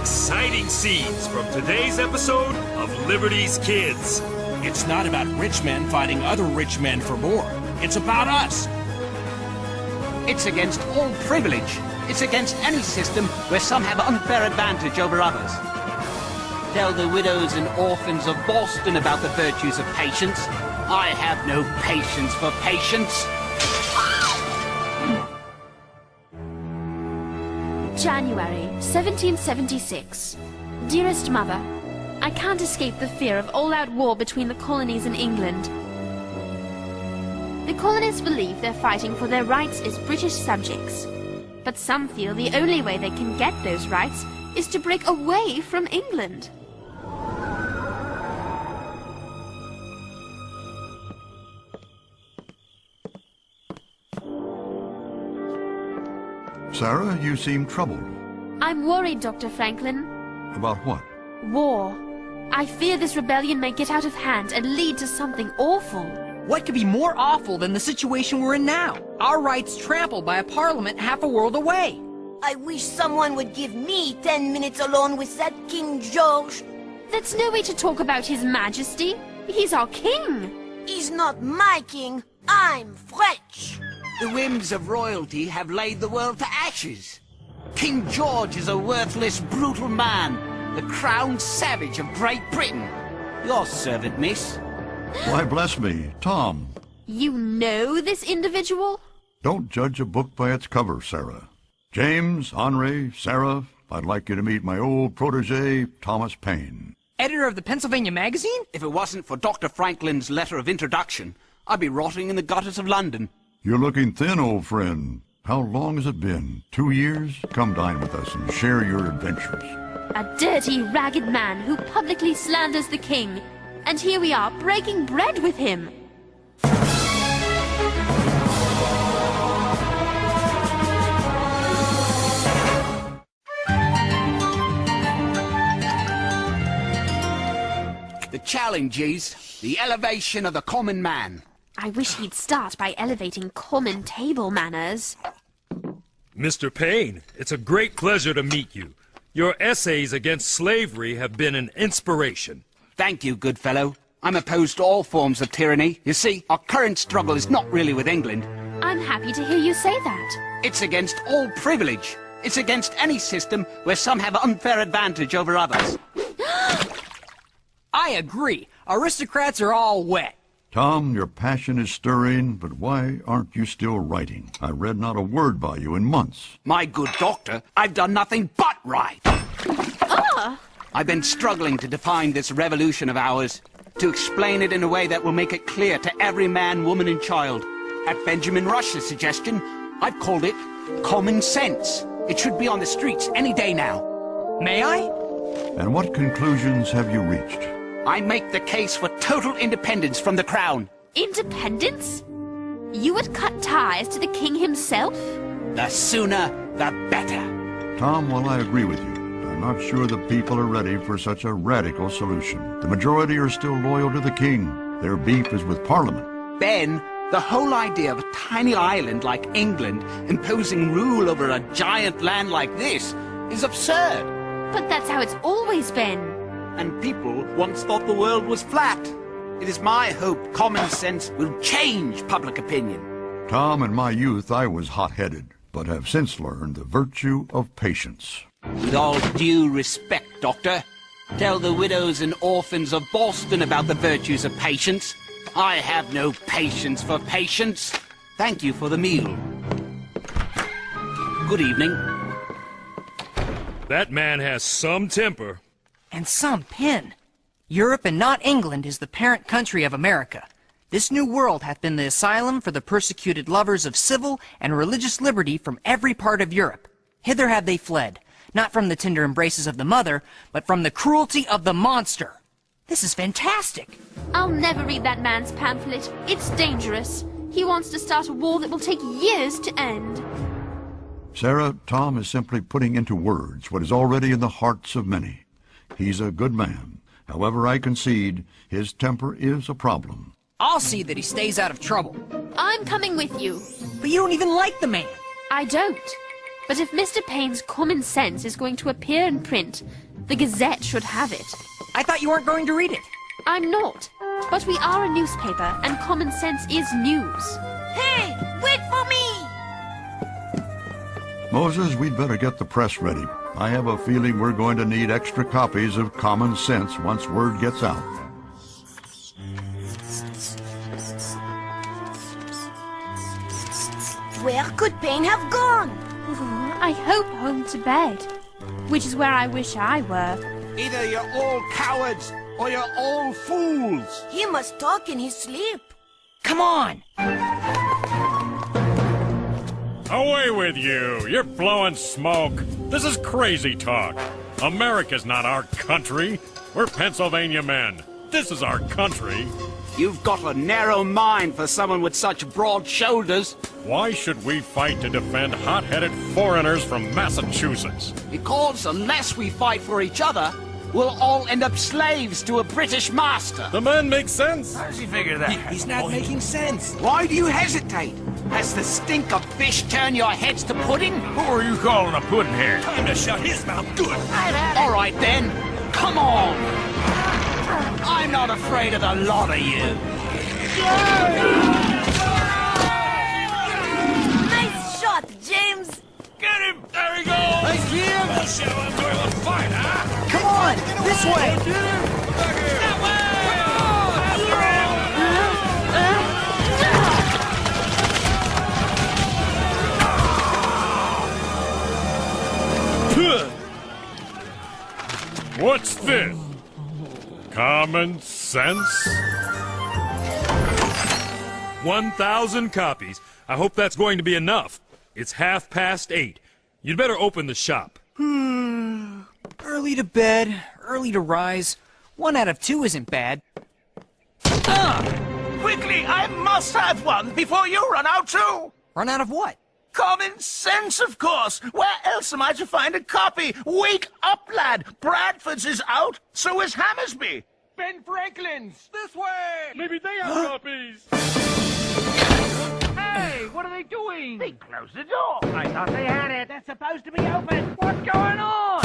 exciting scenes from today's episode of Liberty's Kids. It's not about rich men fighting other rich men for more. It's about us. It's against all privilege. It's against any system where some have unfair advantage over others. Tell the widows and orphans of Boston about the virtues of patience. I have no patience for patience. January 1776. Dearest Mother, I can't escape the fear of all-out war between the colonies and England. The colonists believe they're fighting for their rights as British subjects. But some feel the only way they can get those rights is to break away from England. Sarah, you seem troubled. I'm worried, Dr. Franklin. About what? War. I fear this rebellion may get out of hand and lead to something awful. What could be more awful than the situation we're in now? Our rights trampled by a parliament half a world away. I wish someone would give me 10 minutes alone with that King George. That's no way to talk about His Majesty. He's our king. He's not my king. I'm French. The whims of royalty have laid the world to ashes. King George is a worthless, brutal man, the crowned savage of Great Britain. Your servant, miss. Why, bless me, Tom. You know this individual? Don't judge a book by its cover, Sarah. James, Henri, Sarah, I'd like you to meet my old protege, Thomas Paine. Editor of the Pennsylvania Magazine? If it wasn't for Dr. Franklin's letter of introduction, I'd be rotting in the gutters of London. You're looking thin, old friend. How long has it been? 2 years? Come dine with us and share your adventures. A dirty, ragged man who publicly slanders the king. And here we are, breaking bread with him. The challenge is the elevation of the common man. I wish he'd start by elevating common table manners. Mr. Paine, it's a great pleasure to meet you. Your essays against slavery have been an inspiration. Thank you, good fellow. I'm opposed to all forms of tyranny. You see, our current struggle is not really with England. I'm happy to hear you say that. It's against all privilege. It's against any system where some have unfair advantage over others. I agree. Aristocrats are all wet. Tom, your passion is stirring, but why aren't you still writing? I read not a word by you in months. My good doctor, I've done nothing but write. I've been struggling to define this revolution of ours, to explain it in a way that will make it clear to every man, woman, and child. At Benjamin Rush's suggestion, I've called it common sense. It should be on the streets any day now. May I? And what conclusions have you reached? I make the case for total independence from the crown. Independence? You would cut ties to the king himself? The sooner, the better. Tom, while I agree with you, I'm not sure the people are ready for such a radical solution. The majority are still loyal to the king. Their beef is with Parliament. Ben, the whole idea of a tiny island like England imposing rule over a giant land like this is absurd. But that's how it's always been. And people once thought the world was flat. It is my hope common sense will change public opinion. Tom, in my youth I was hot-headed, but have since learned the virtue of patience. With all due respect, Doctor, tell the widows and orphans of Boston about the virtues of patience. I have no patience for patience. Thank you for the meal. Good evening. That man has some temper. And some pen. Europe and not England is the parent country of America. This new world hath been the asylum for the persecuted lovers of civil and religious liberty from every part of Europe. Hither have they fled, not from the tender embraces of the mother, but from the cruelty of the monster. This is fantastic. I'll never read that man's pamphlet. It's dangerous. He wants to start a war that will take years to end. Sarah, Tom is simply putting into words what is already in the hearts of many. He's a good man. However, I concede his temper is a problem. I'll see that he stays out of trouble. I'm coming with you. But you don't even like the man. I don't. But if Mr. Paine's Common Sense is going to appear in print, the Gazette should have it. I thought you weren't going to read it. I'm not. But we are a newspaper, and Common Sense is news. Hey, wait for me! Moses, we'd better get the press ready. I have a feeling we're going to need extra copies of Common Sense once word gets out. Where could Paine have gone? I hope home to bed, which is where I wish I were. Either you're all cowards or you're all fools. He must talk in his sleep. Come on! Away with you! You're blowing smoke. This is crazy talk. America's not our country. We're Pennsylvania men. This is our country. You've got a narrow mind for someone with such broad shoulders. Why should we fight to defend hot-headed foreigners from Massachusetts? Because unless we fight for each other, we'll all end up slaves to a British master. The man makes sense. How does he figure that? He's not making sense. Why do you hesitate? Has the stink of fish turned your heads to pudding? Who are you calling a puddinhead? Time to shut his mouth good. All right then, come on. I'm not afraid of the lot of you. Nice shot, James! Get him! There he goes! Nice Jim! We'll show him we'll fight, huh? Come on! This way! What's this? Common sense? 1,000 copies. I hope that's going to be enough. It's 8:30. You'd better open the shop. Early to bed, early to rise. 1 out of 2 isn't bad. Quickly, I must have one before you run out too. Run out of what? Common sense, of course. Where else am I to find a copy? Wake up, lad. Bradford's is out. So is Hammersby. Ben Franklin's! This way! Maybe they have copies. Hey, what are they doing? They closed the door. I thought they had it. That's supposed to be open. What's going on?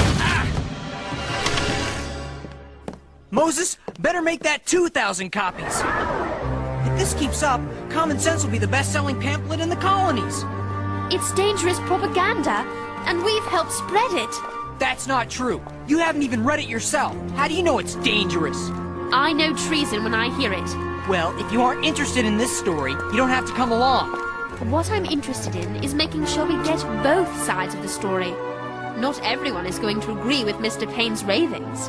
Moses, better make that 2,000 copies. If this keeps up, Common Sense will be the best-selling pamphlet in the colonies. It's dangerous propaganda, and we've helped spread it. That's not true. You haven't even read it yourself. How do you know it's dangerous? I know treason when I hear it. Well, if you aren't interested in this story, you don't have to come along. What I'm interested in is making sure we get both sides of the story. Not everyone is going to agree with Mr. Paine's ravings.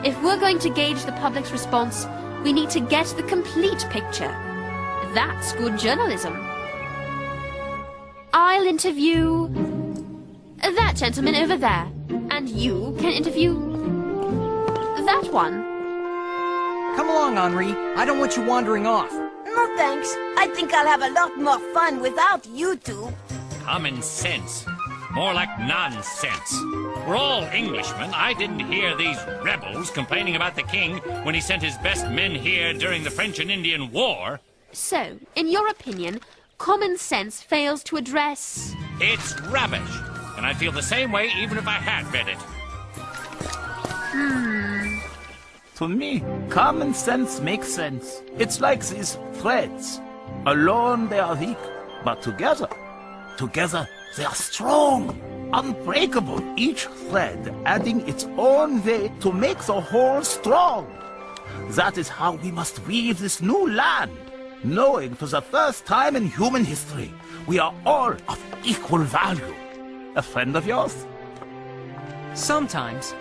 If we're going to gauge the public's response, we need to get the complete picture. That's good journalism. I'll interview that gentleman over there, and you can interview that one. Come along, Henri. I don't want you wandering off. No thanks. I think I'll have a lot more fun without you two. Common sense. More like nonsense. We're all Englishmen. I didn't hear these rebels complaining about the king when he sent his best men here during the French and Indian War. So, in your opinion, Common Sense fails to address... It's rubbish. And I feel the same way even if I had read it. To me, common sense makes sense. It's like these threads. Alone they are weak, but together they are strong, unbreakable. Each thread adding its own weight to make the whole strong. That is how we must weave this new land, knowing for the first time in human history, we are all of equal value. A friend of yours? Sometimes.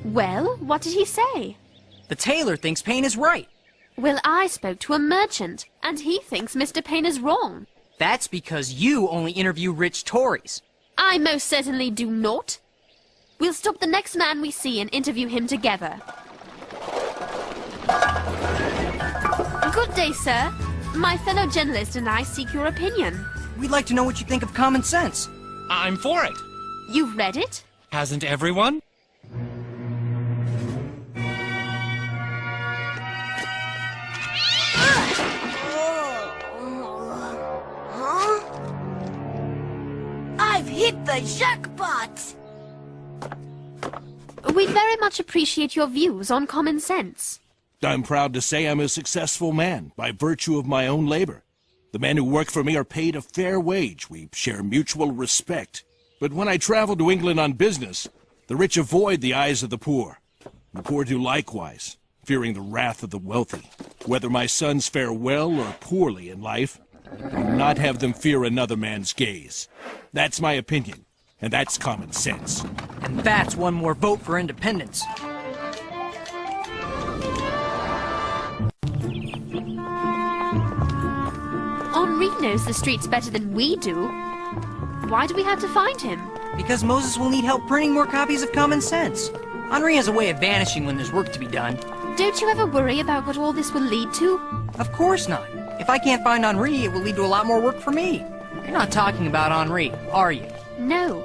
Well, what did he say? The tailor thinks Paine is right. Well, I spoke to a merchant, and he thinks Mr. Paine is wrong. That's because you only interview rich Tories. I most certainly do not. We'll stop the next man we see and interview him together. Good day, sir. My fellow journalist and I seek your opinion. We'd like to know what you think of Common Sense. I'm for it. You've read it? Hasn't everyone? jackpot! We very much appreciate your views on common sense. I'm proud to say I'm a successful man by virtue of my own labor. The men who work for me are paid a fair wage. We share mutual respect. But when I travel to England on business, the rich avoid the eyes of the poor. The poor do likewise, fearing the wrath of the wealthy. Whether my sons fare well or poorly in life, I will not have them fear another man's gaze. That's my opinion, and that's common sense. And that's one more vote for independence. Henri knows the streets better than we do. Why do we have to find him? Because Moses will need help printing more copies of Common Sense. Henri has a way of vanishing when there's work to be done. Don't you ever worry about what all this will lead to? Of course not. If I can't find Henri, it will lead to a lot more work for me. You're not talking about Henri, are you? No.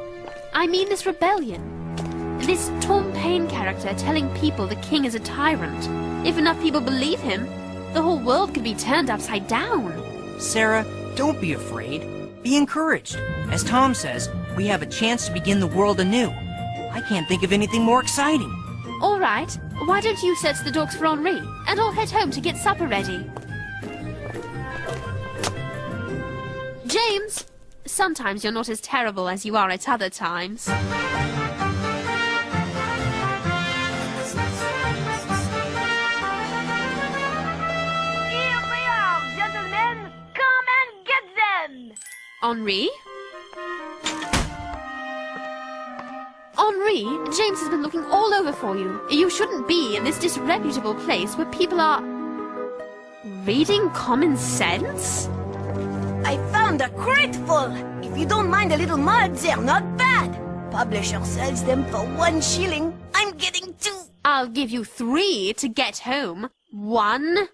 I mean this rebellion. This Tom Paine character telling people the king is a tyrant. If enough people believe him, the whole world could be turned upside down. Sarah, don't be afraid. Be encouraged. As Tom says, we have a chance to begin the world anew. I can't think of anything more exciting. All right. Why don't you search the docks for Henri, and I'll head home to get supper ready. James! Sometimes you're not as terrible as you are at other times. Here they are, gentlemen! Come and get them! Henri? Henri, James has been looking all over for you. You shouldn't be in this disreputable place where people are... reading Common Sense? I found a crate full. If you don't mind a little mud, they're not bad. Publisher sells them for 1 shilling. I'm getting 2. I'll give you 3 to get home. 1,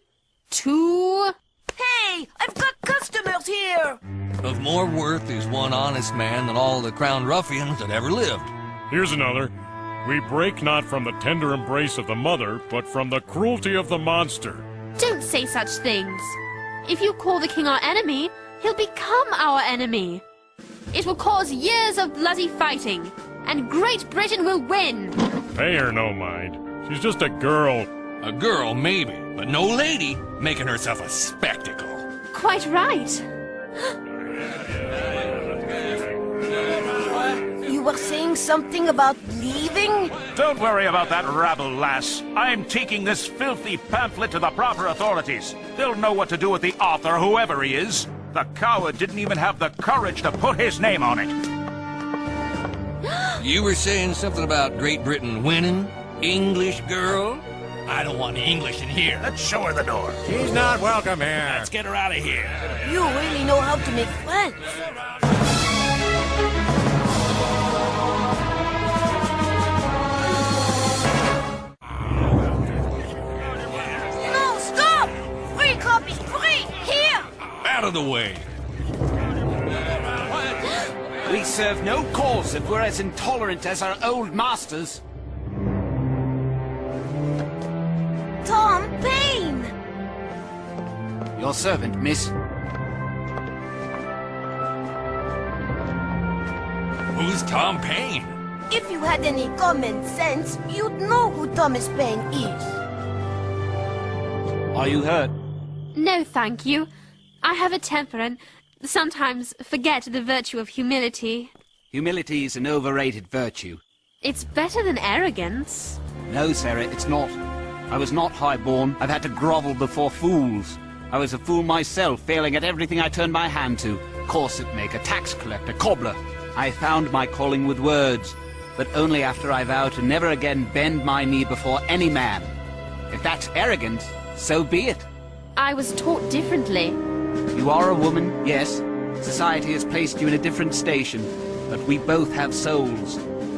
2... Hey, I've got customers here. Of more worth is one honest man than all the crowned ruffians that ever lived. Here's another. We break not from the tender embrace of the mother, but from the cruelty of the monster. Don't say such things. If you call the king our enemy, he'll become our enemy. It will cause years of bloody fighting, and Great Britain will win. Pay her no mind. She's just a girl. A girl, maybe, but no lady making herself a spectacle. Quite right. You were saying something about leaving? Don't worry about that rabble, lass. I'm taking this filthy pamphlet to the proper authorities. They'll know what to do with the author, whoever he is. The coward didn't even have the courage to put his name on it. You were saying something about Great Britain winning? English girl? I don't want any English in here. Let's show her the door. She's not welcome here. Let's get her out of here. You really know how to make friends. No, stop! Free copies, free! Here! Out of the way. We serve no cause if we're as intolerant as our old masters. Tom Paine! Your servant, miss. Who's Tom Paine? If you had any common sense, you'd know who Thomas Paine is. Are you hurt? No, thank you. I have a temper and sometimes forget the virtue of humility. Humility is an overrated virtue. It's better than arrogance. No, Sarah, it's not. I was not high-born. I've had to grovel before fools. I was a fool myself, failing at everything I turned my hand to. Corset maker, tax collector, cobbler. I found my calling with words, but only after I vowed to never again bend my knee before any man. If that's arrogance, so be it. I was taught differently. You are a woman, yes. Society has placed you in a different station, but we both have souls,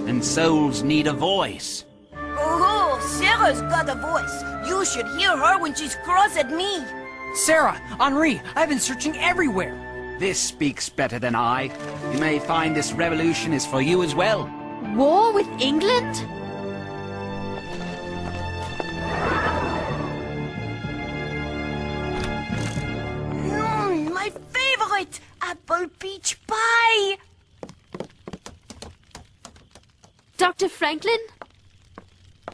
and souls need a voice. Oh, Sarah's got a voice. You should hear her when she's cross at me. Sarah, Henri, I've been searching everywhere. This speaks better than I. You may find this revolution is for you as well. War with England? My favorite, apple peach pie. Dr. Franklin?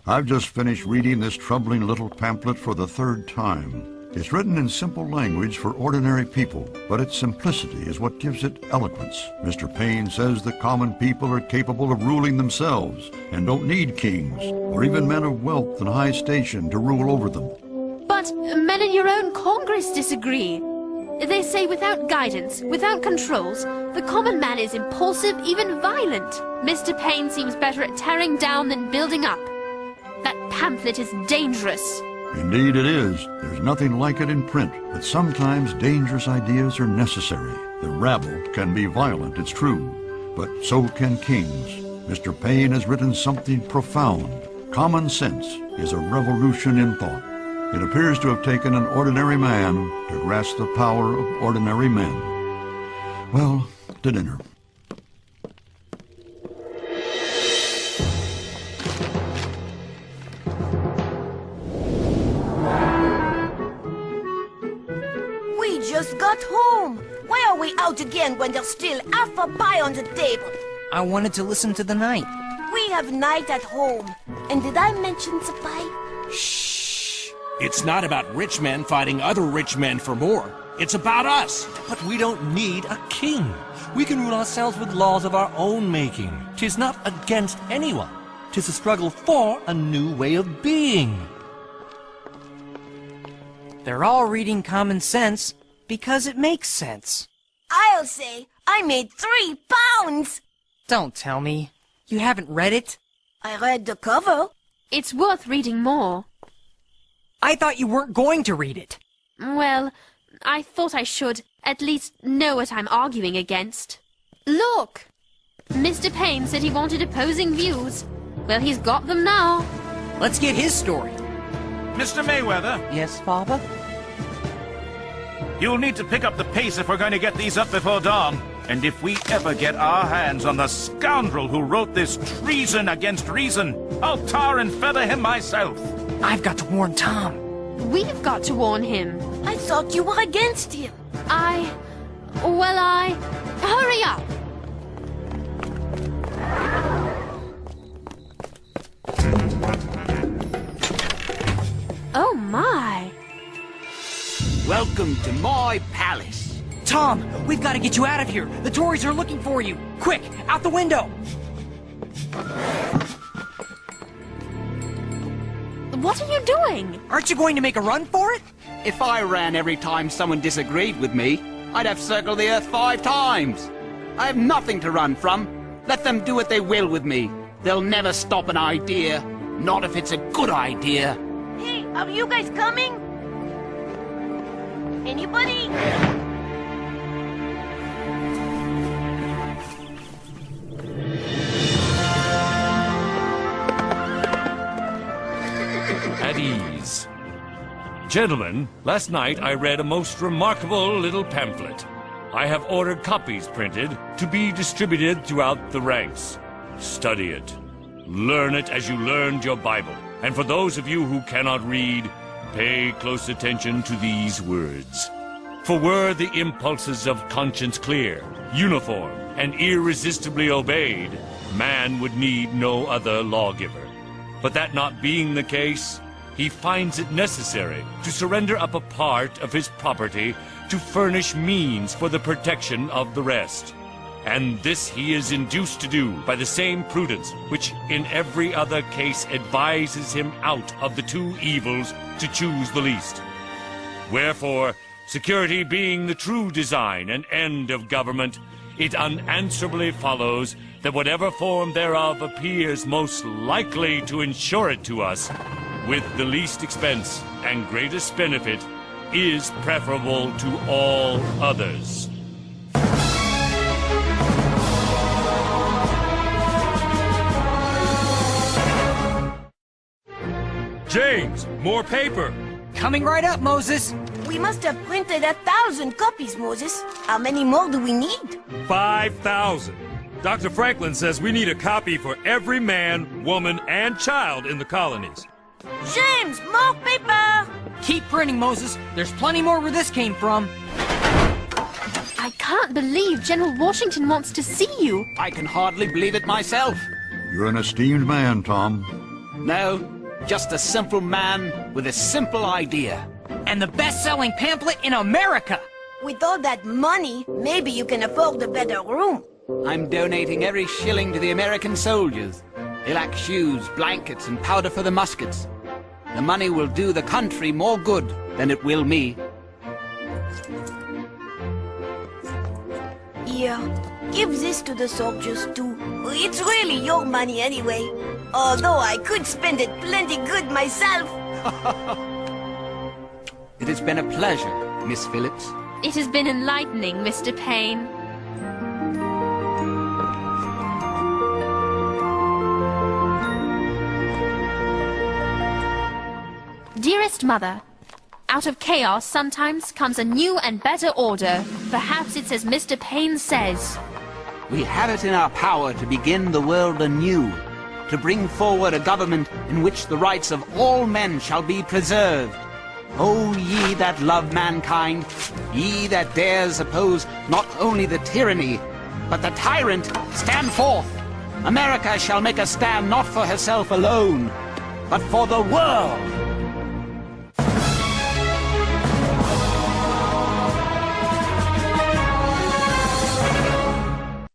I've just finished reading this troubling little pamphlet for the third time. It's written in simple language for ordinary people, but its simplicity is what gives it eloquence. Mr. Paine says the common people are capable of ruling themselves and don't need kings or even men of wealth and high station to rule over them. But men in your own Congress disagree. They say without guidance, without controls, the common man is impulsive, even violent. Mr. Paine seems better at tearing down than building up. That pamphlet is dangerous. Indeed it is. There's nothing like it in print, but sometimes dangerous ideas are necessary. The rabble can be violent, it's true, but so can kings. Mr. Paine has written something profound. Common sense is a revolution in thought. It appears to have taken an ordinary man to grasp the power of ordinary men. Well, to dinner. We just got home. Why are we out again when there's still half a pie on the table? I wanted to listen to the night. We have night at home. And did I mention the pie? Shh. It's not about rich men fighting other rich men for more. It's about us. But we don't need a king. We can rule ourselves with laws of our own making. 'Tis not against anyone. 'Tis a struggle for a new way of being. They're all reading Common Sense because it makes sense. I'll say I made 3 pounds. Don't tell me. You haven't read it? I read the cover. It's worth reading more. I thought you weren't going to read it. Well, I thought I should at least know what I'm arguing against. Look! Mr. Paine said he wanted opposing views. Well, he's got them now. Let's get his story. Mr. Mayweather, Yes, Father? you'll need to pick up the pace if we're going to get these up before dawn. And if we ever get our hands on the scoundrel who wrote this treason against reason, I'll tar and feather him myself. I've got to warn Tom. We've got to warn him. I thought you were against him. Hurry up! Oh my! Welcome to my palace. Tom, we've got to get you out of here. The Tories are looking for you. Quick, out the window. What are you doing? Aren't you going to make a run for it? If I ran every time someone disagreed with me, I'd have circled the earth 5 times. I have nothing to run from. Let them do what they will with me. They'll never stop an idea. Not if it's a good idea. Hey, are you guys coming? Anybody? At ease. Gentlemen, last night I read a most remarkable little pamphlet. I have ordered copies printed to be distributed throughout the ranks. Study it. Learn it as you learned your Bible. And for those of you who cannot read, pay close attention to these words. For were the impulses of conscience clear, uniform, and irresistibly obeyed, man would need no other lawgiver. But that not being the case, he finds it necessary to surrender up a part of his property to furnish means for the protection of the rest. And this he is induced to do by the same prudence which in every other case advises him out of the 2 evils to choose the least. Wherefore, security being the true design and end of government, it unanswerably follows that whatever form thereof appears most likely to ensure it to us, with the least expense and greatest benefit, is preferable to all others. James, more paper. Coming right up, Moses. We must have printed 1,000 copies, Moses. How many more do we need? 5,000. Dr. Franklin says we need a copy for every man, woman, and child in the colonies. James, more paper! Keep printing, Moses. There's plenty more where this came from. I can't believe General Washington wants to see you. I can hardly believe it myself. You're an esteemed man, Tom. No, just a simple man with a simple idea. And the best-selling pamphlet in America! With all that money, maybe you can afford a better room. I'm donating every shilling to the American soldiers. They lack shoes, blankets, and powder for the muskets. The money will do the country more good than it will me. Here, give this to the soldiers too. It's really your money anyway. Although I could spend it plenty good myself. It has been a pleasure, Miss Phillips. It has been enlightening, Mr. Paine. Dearest Mother, out of chaos sometimes comes a new and better order. Perhaps it's as Mr. Paine says. We have it in our power to begin the world anew, to bring forward a government in which the rights of all men shall be preserved. O ye that love mankind, ye that dares oppose not only the tyranny, but the tyrant, stand forth. America shall make a stand not for herself alone, but for the world.